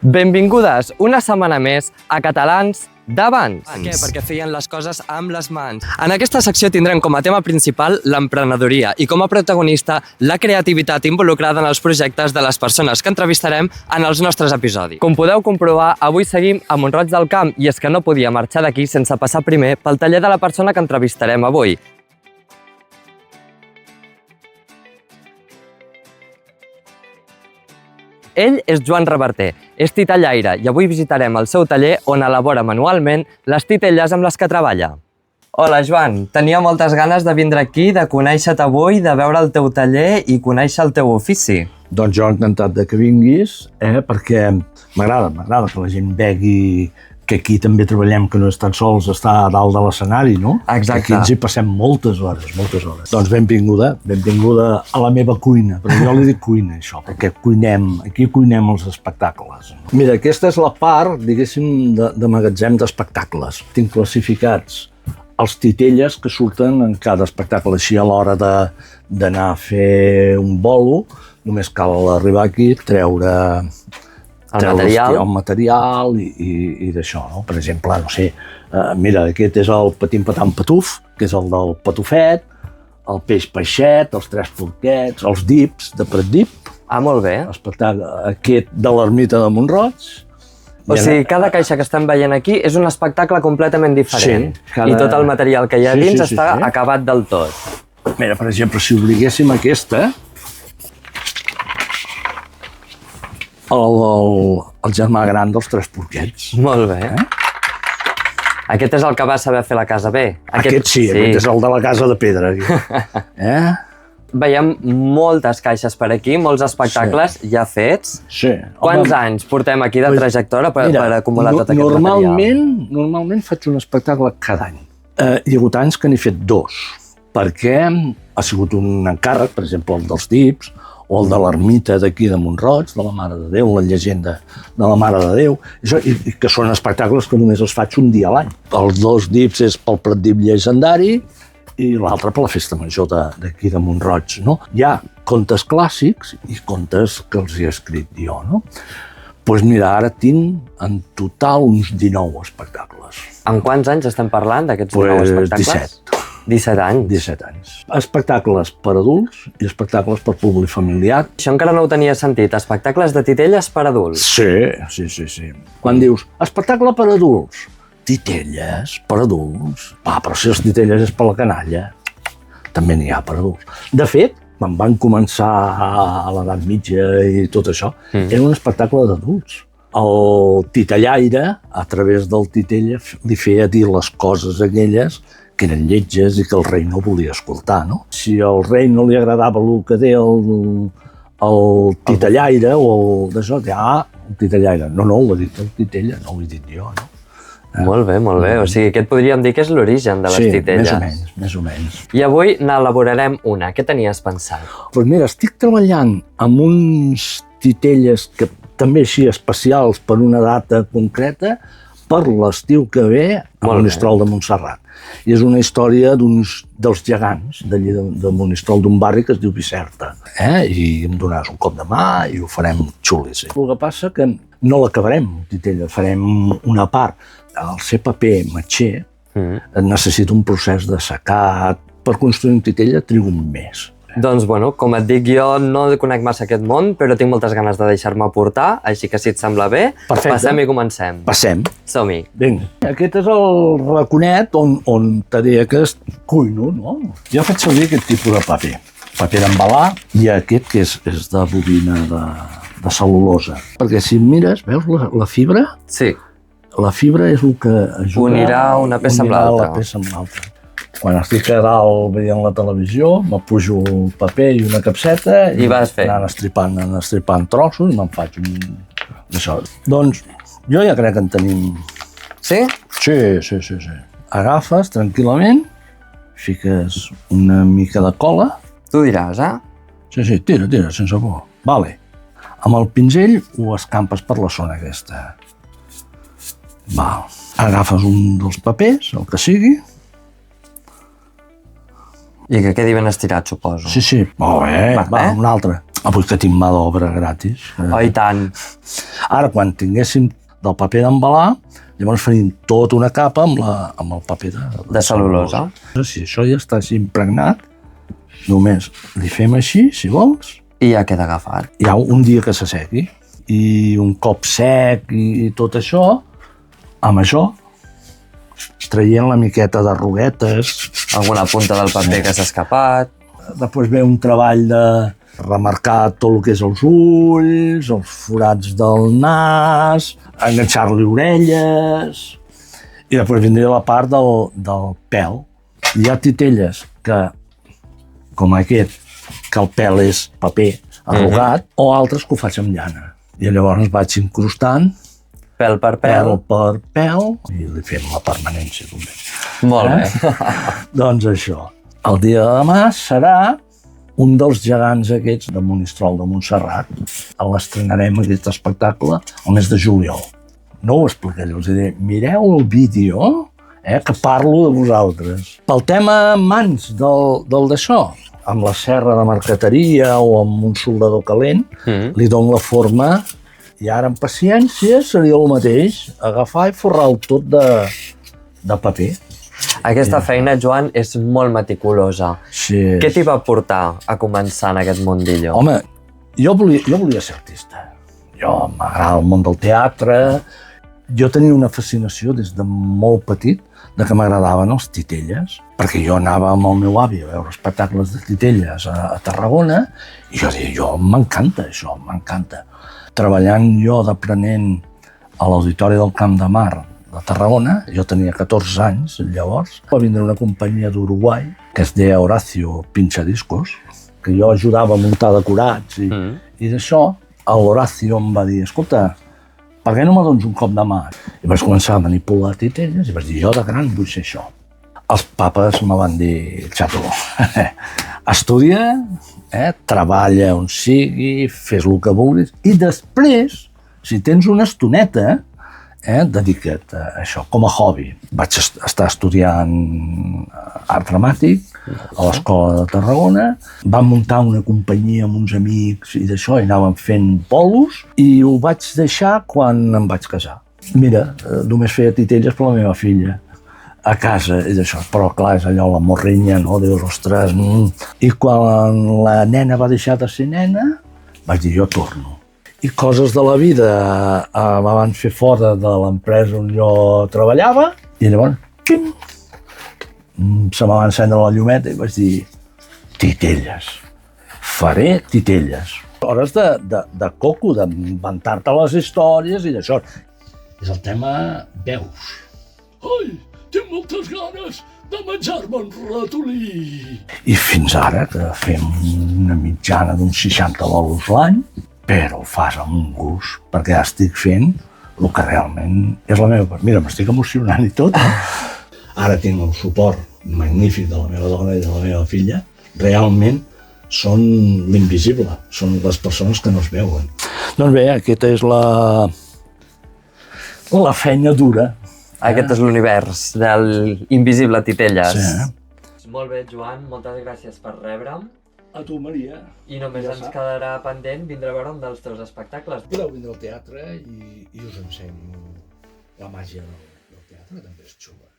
Benvingudes una setmana més a Catalans d'Abans. Per què? Perquè feien les coses amb les mans. En aquesta secció tindrem com a tema principal l'emprenedoria i com a protagonista la creativitat involucrada en els projectes de les persones que entrevistarem en els nostres episodis. Com podeu comprovar, avui seguim a Mont-roig del Camp i és que no podia marxar d'aquí sense passar primer pel taller de la persona que entrevistarem avui. Ell és Joan Reverter, és titellaire i avui visitarem el seu taller on elabora manualment les titelles amb les que treballa. Hola Joan, tenia moltes ganes de vindre aquí, de conèixer-te avui, de veure el teu taller i conèixer el teu ofici. Doncs jo encantat de que vinguis, perquè m'agrada que la gent vegi que aquí també treballem, que no és tan sols estar a dalt de l'escenari, no? Exacte. Aquí ens hi passem moltes hores. Doncs benvinguda a la meva cuina, però jo li dic cuina, això, perquè aquí cuinem els espectacles. Mira, aquesta és la part, diguéssim, de magatzem d'espectacles. Tinc classificats els titelles que surten en cada espectacle, així a l'hora d'anar a fer un bolo, només cal arribar aquí, treure el material i d'això, no? Per exemple, no sé, mira, aquest és el patim patam patuf, que és el del patufet, el peix peixet, els tres porquets, els dips de Prat Dip. Ah, molt bé. Aquest de l'ermita de Mont-roig. O sigui, cada caixa que estem veient aquí és un espectacle completament diferent. Sí, i tot el material que hi ha dins està acabat del tot. Mira, per exemple, si obliguéssim aquesta, el germà gran dels tres porquets. Molt bé. Aquest és el que va saber fer la casa bé. Aquest és el de la casa de pedra. Veiem moltes caixes per aquí, molts espectacles ja fets. Sí. Quants anys portem aquí de trajectòria per acumular tot aquest material? Normalment faig un espectacle cada any. Hi ha hagut anys que n'he fet dos, perquè ha sigut un encàrrec, per exemple, el dels dips, o el de l'ermita d'aquí de Mont-roig, de la Mare de Déu, la llegenda de la Mare de Déu, i que són espectacles que només els faig un dia a l'any. Els dos dips és pel Prat Dip llegendari i l'altre per la Festa Major d'aquí de Mont-roig, no? Hi ha contes clàssics i contes que els he escrit jo, no? Doncs mira, ara tinc en total uns 19 espectacles. En quants anys estem parlant d'aquests 19 espectacles? 17 anys. 17 anys. Espectacles per adults i espectacles per públic familiar. Això encara no ho tenia sentit, espectacles de titelles per adults. Sí. Quan dius espectacle per adults, titelles per adults, però si els titelles és per la canalla, també n'hi ha per adults. De fet, quan van començar a l'edat mitja i tot això, era un espectacle d'adults. El titellaire, a través del titella, li feia dir les coses aquelles que eren lletges i que el rei no volia escoltar, no? Si al rei no li agradava el que deia el titellaire o d'això, el titellaire. No, ho ha dit el titella, no ho he dit jo, no? Molt bé. O sigui, aquest podríem dir que és l'origen de les titelles. Sí, més o menys. I avui n'elaborarem una. Què tenies pensat? Doncs mira, estic treballant amb uns titelles que també així especials per una data concreta, per l'estiu que ve a Monistrol de Montserrat. I és una història dels gegants de Monistrol, d'un barri que es diu Bicerta. I em donaràs un cop de mà i ho farem xulis. El que passa que no l'acabarem, titella, farem una part. Al ser paper matxer, necessita un procés de secat. Per construir un titella trigo un mes. Doncs, com et dic, jo no conec massa aquest món, però tinc moltes ganes de deixar-me portar, així que si et sembla bé, passem i comencem. Passem. Som-hi. Vinga. Aquest és el raconet on t'he dit que cuino, no? Jo faig servir aquest tipus de paper. Paper d'embalar i aquest que és de bobina de cel·lulosa. Perquè si mires, veus la fibra? Sí. La fibra és el que ajuda unirà una peça amb l'altra. Quan estic a dalt veient la televisió, me pujo un paper i una capseta i vas fent. Anant estripant trossos i me'n faig això. Doncs jo ja crec que en tenim. Sí? Sí. Agafes tranquil·lament, fiques una mica de cola. Tu diràs, Sí, tira, sense por. Vale. Amb el pinzell ho escampes per la zona aquesta. Val. Agafes un dels papers, el que sigui. I que quedi ben estirat, suposo. Sí. Molt bé. Va, un altre. Avui que tinc mà d'obra gratis. Oh, i tant. Ara, quan tinguéssim del paper d'embalar, llavors faríem tota una capa amb el paper De cel·lulosa. Si això ja està així impregnat, només li fem així, si vols, I ja queda agafat. hi ha un dia que s'assequi, i un cop sec i tot això, amb això, traient la miqueta d'arruguetes. Alguna punta del paper que s'ha escapat. Després ve un treball de remarcar tot el que és els ulls, els forats del nas, enganxar-li orelles, i després vindria la part del pèl. Hi ha titelles que, com aquest, que el pèl és paper arrugat, o altres que ho faig amb llana. I llavors vaig incrustant Pèl per pèl pèl. per pèl i li fem la permanència també. Molt bé. Doncs això, el dia de demà serà un dels gegants aquests de Monistrol de Montserrat. L'estrenarem, aquest espectacle, el mes de juliol. No ho explicaré, us diré, mireu el vídeo, que parlo de vosaltres. Pel tema mans del d'això, amb la serra de marqueteria o amb un soldador calent, li dono la forma, i ara amb paciència seria el mateix, agafar i forrar-ho tot de paper. Aquesta feina, Joan, és molt meticulosa. Sí. Què t'hi va portar a començar en aquest mundillo? Home, jo volia ser artista. Jo m'agrada el món del teatre. Jo tenia una fascinació des de molt petit de que m'agradaven els titelles, perquè jo anava amb el meu avi a veure espectacles de titelles a Tarragona i jo deia, m'encanta això, m'encanta. Treballant jo d'aprenent a l'Auditori del Camp de Mar de Tarragona, jo tenia 14 anys llavors, va vindre una companyia d'Uruguai que es deia Horacio Pinchadiscos, que jo ajudava a muntar decorats i d'això l'Horacio em va dir, escolta, per què no me dones un cop de mà? I vaig començar a manipular titelles i vaig dir, jo de gran vull ser això. Els papes me van dir, xato, estudia, treballa on sigui, fes el que vulguis i després, si tens una estoneta, dedica't a això, com a hobby. Vaig estar estudiant art dramàtic a l'Escola de Tarragona, vam muntar una companyia amb uns amics i d'això, i anàvem fent bolos, i ho vaig deixar quan em vaig casar. Mira, només feia titelles per la meva filla a casa, i d'això, però clar, és allò, la morrinya, no? Dius, ostres... I quan la nena va deixar de ser nena, vaig dir, jo torno. I coses de la vida me van fer fora de l'empresa on jo treballava, i llavors, xim, se me va encendre la llumeta i vaig dir, titelles, faré titelles. Hores de coco, d'inventar-te les històries i d'això. És el tema veus. Ai, tinc moltes ganes de menjar-me un ratolí. I fins ara, que fem una mitjana d'uns 60 bolos l'any, però ho fas amb un gust, perquè estic fent el que realment és la meva... Mira, m'estic emocionant i tot. Ara tinc un suport magnífic de la meva dona i de la meva filla. Realment són l'invisible, són les persones que no es veuen. Doncs bé, aquesta és la feina dura. Aquest és l'univers de l'Invisible Titelles. Sí. Molt bé, Joan, moltes gràcies per rebre'm. A tu, Maria. I només ens quedarà pendent vindre a veure un dels teus espectacles. Podeu vindre al teatre i us ensenyo la màgia del teatre, també és xula.